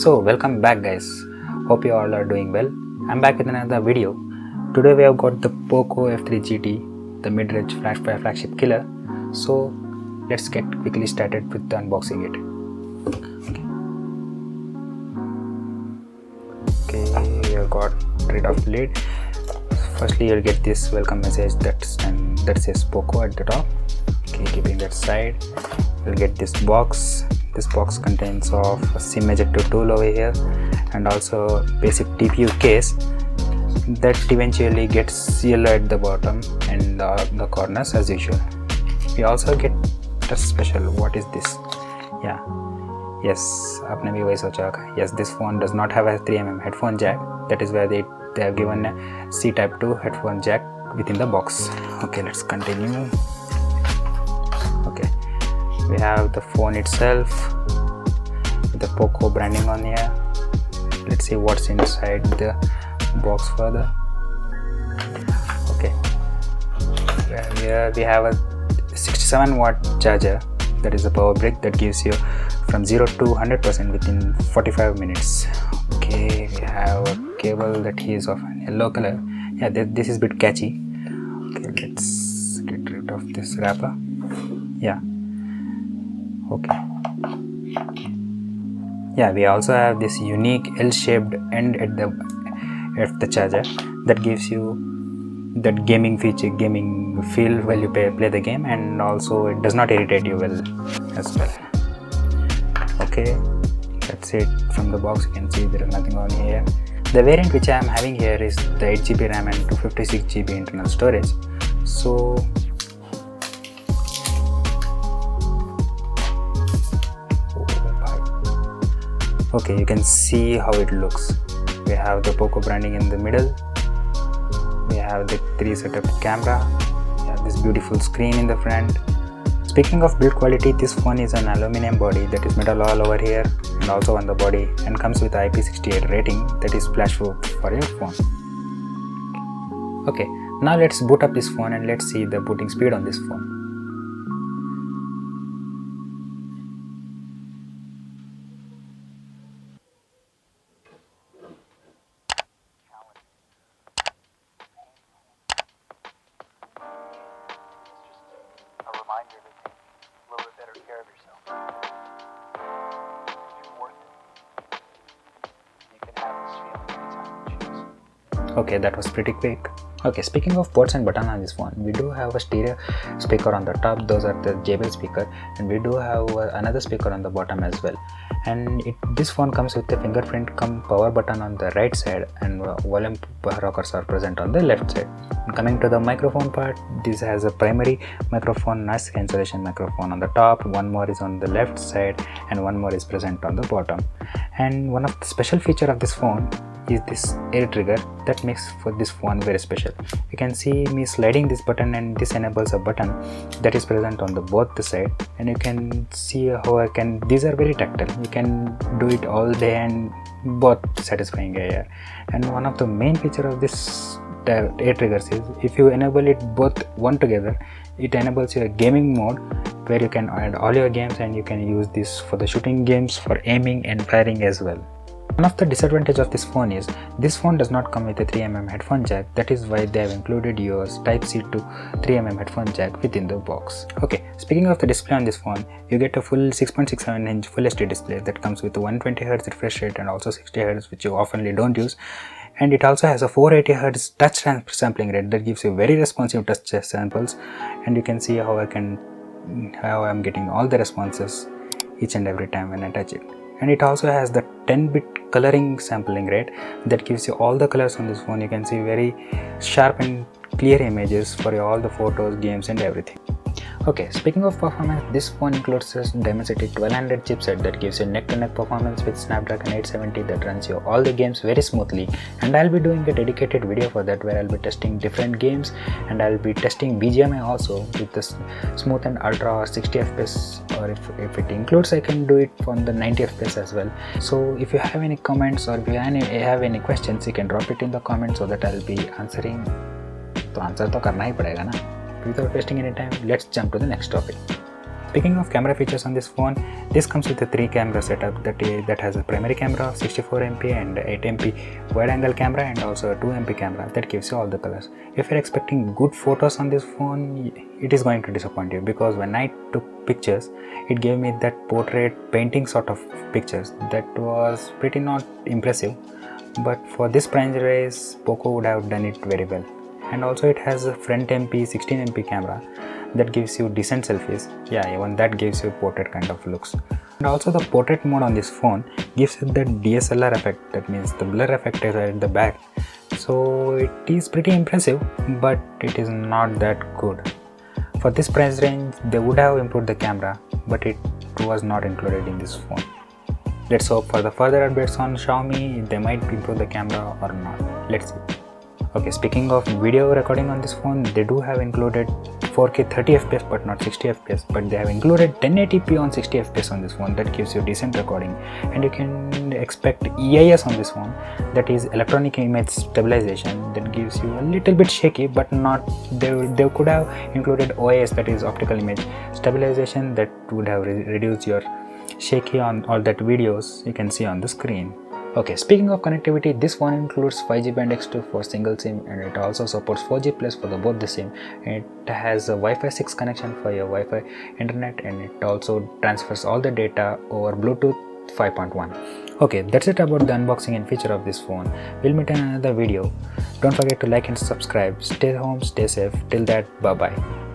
So welcome back guys, hope you all are doing well. I'm back with another video. Today we have got the POCO F3 GT, the mid-range flagship killer. So let's get quickly started with the unboxing it. Okay, we have got rid of the lid. Firstly you'll get this welcome message that says POCO at the top. Okay, keeping that side, you'll get this box. This box contains of a SIM ejector tool over here and also basic TPU case that eventually gets yellow at the bottom and the corners as usual. We also get a special, what is this? Yeah, yes, आपने भी वही सोचा होगा. Yes, this phone does not have a 3mm headphone jack. That is why they have given a C type 2 headphone jack within the box. Okay, let's continue. Okay, we have the phone itself with the POCO branding on here. Let's see what's inside the box further. Okay, here we have a 67 watt charger, that is a power brick that gives you from 0 to 100% within 45 minutes. Okay, we have a cable that is of an yellow color. Yeah, this is a bit catchy. Okay, let's get rid of this wrapper. Yeah, okay. Yeah, we also have this unique L-shaped end at the charger that gives you that gaming feel while you play the game, and also it does not irritate you well as well. Okay, that's it from the box. You can see there is nothing on here. The variant which I am having here is the 8GB RAM and 256GB internal storage. So okay, you can see how it looks. We have the POCO branding in the middle. We have the 3 setup camera. We have this beautiful screen in the front. Speaking of build quality, this phone is an aluminum body that is metal all over here and also on the body, and comes with IP68 rating, that is flash proof for your phone. Okay, now let's boot up this phone and let's see the booting speed on this phone. Reminder to take a little bit better care of yourself. You're worth it. You can have this feeling anytime you choose. Okay, that was pretty quick. Okay, speaking of ports and buttons on this phone, we do have a stereo speaker on the top. Those are the JBL speaker, and we do have another speaker on the bottom as well. And this phone comes with a fingerprint power button on the right side, and volume rockers are present on the left side. And coming to the microphone part, this has a primary microphone, noise cancellation microphone on the top, one more is on the left side, and one more is present on the bottom. And one of the special feature of this phone is this air trigger that makes for this phone very special. You can see me sliding this button, and this enables a button that is present on both the side, and you can see how these are very tactile. You can do it all day and both satisfying here. And one of the main feature of this air triggers is if you enable it both one together, it enables you a gaming mode where you can add all your games, and you can use this for the shooting games, for aiming and firing as well. One of the disadvantages of this phone is this phone does not come with a 3mm headphone jack. That is why they have included your Type-C to 3mm headphone jack within the box. Okay, speaking of the display on this phone, you get a full 6.67 inch Full HD display that comes with a 120Hz refresh rate and also 60Hz, which you oftenly don't use. And it also has a 480Hz touch sampling rate that gives you very responsive touch samples, and you can see how I'm getting all the responses each and every time when I touch it. And it also has the 10-bit coloring sampling rate that gives you all the colors on this phone. You can see very sharp and clear images for all the photos, games and everything. Okay, speaking of performance, this phone includes a Dimensity 1200 chipset that gives you neck-to-neck performance with Snapdragon 870 that runs you all the games very smoothly. And I'll be doing a dedicated video for that where I'll be testing different games, and I'll be testing BGMI also with the smooth and ultra or 60 FPS, or if it includes, I can do it on the 90 FPS as well. So if you have any comments or if you have any questions, you can drop it in the comments so that I'll be answering. तो answer तो करना ही पड़ेगा ना. Without wasting any time, let's jump to the next topic. Speaking of camera features on this phone, this comes with a 3 camera setup that has a primary camera of 64MP and 8MP wide angle camera and also a 2MP camera that gives you all the colors. If you're expecting good photos on this phone, it is going to disappoint you, because when I took pictures, it gave me that portrait painting sort of pictures that was pretty not impressive. But for this price range, POCO would have done it very well. And also it has a front MP 16MP camera that gives you decent selfies. Yeah, even that gives you portrait kind of looks. And also the portrait mode on this phone gives you the DSLR effect, that means the blur effect is at the back. So it is pretty impressive, but it is not that good. For this price range, they would have improved the camera, but it was not included in this phone. Let's hope for the further updates on Xiaomi, they might improve the camera or not. Let's see. Okay, speaking of video recording on this phone, they do have included 4K 30fps but not 60fps, but they have included 1080p on 60fps on this phone. That gives you decent recording, and you can expect EIS on this phone, that is electronic image stabilization, that gives you a little bit shaky, but not. They could have included OIS, that is optical image stabilization, that would have reduced your shaky on all that videos you can see on the screen. Okay, speaking of connectivity, this phone includes 5G band X2 for single SIM, and it also supports 4G plus for both the SIM. It has a Wi-Fi 6 connection for your Wi-Fi internet, and it also transfers all the data over Bluetooth 5.1. Okay, that's it about the unboxing and feature of this phone. We'll meet in another video. Don't forget to like and subscribe. Stay home, stay safe. Till that, bye bye.